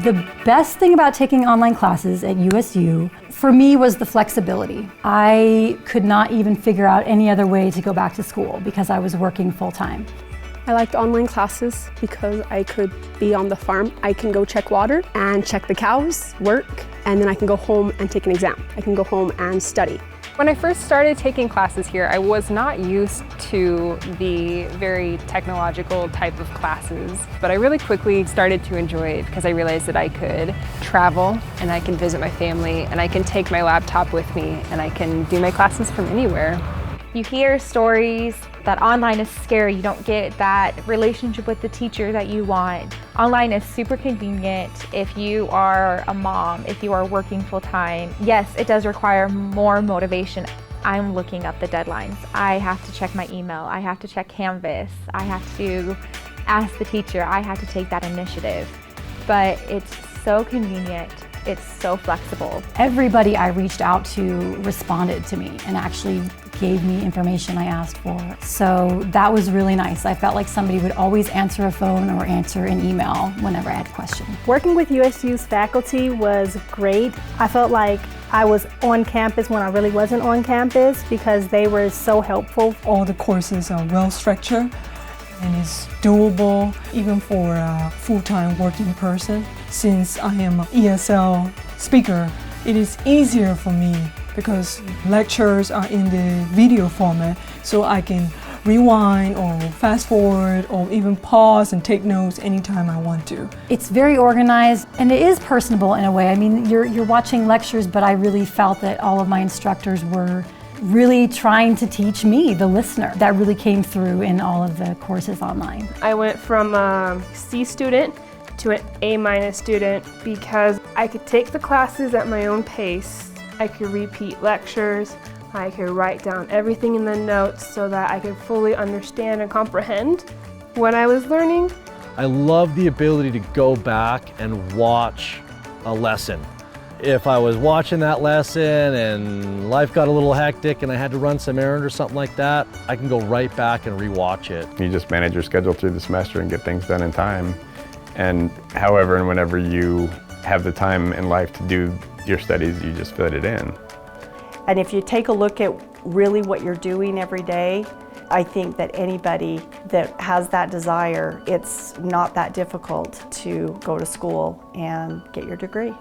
The best thing about taking online classes at USU, for me, was the flexibility. I could not even figure out any other way to go back to school because I was working full-time. I liked online classes because I could be on the farm. I can go check water and check the cows, work, and then I can go home and take an exam. I can go home and study. When I first started taking classes here, I was not used to the very technological type of classes, but I really quickly started to enjoy it because I realized that I could travel and I can visit my family and I can take my laptop with me and I can do my classes from anywhere. You hear stories that online is scary. You don't get that relationship with the teacher that you want. Online is super convenient if you are a mom, if you are working full time. Yes, it does require more motivation. I'm looking up the deadlines. I have to check my email. I have to check Canvas. I have to ask the teacher. I have to take that initiative. But it's so convenient. It's so flexible. Everybody I reached out to responded to me and actually gave me information I asked for. So that was really nice. I felt like somebody would always answer a phone or answer an email whenever I had a question. Working with USU's faculty was great. I felt like I was on campus when I really wasn't on campus because they were so helpful. All the courses are well structured and it's doable even for a full-time working person. Since I am an ESL speaker, it is easier for me because lectures are in the video format, so I can rewind or fast forward or even pause and take notes anytime I want to. It's very organized and it is personable in a way. I mean, you're watching lectures, but I really felt that all of my instructors were really trying to teach me, the listener. That really came through in all of the courses online. I went from a C student to an A- student because I could take the classes at my own pace. I could repeat lectures, I could write down everything in the notes so that I could fully understand and comprehend what I was learning. I love the ability to go back and watch a lesson. If I was watching that lesson and life got a little hectic and I had to run some errand or something like that, I can go right back and rewatch it. You just manage your schedule through the semester and get things done in time. And however and whenever you have the time in life to do your studies, you just fit it in. And if you take a look at really what you're doing every day, I think that anybody that has that desire, it's not that difficult to go to school and get your degree.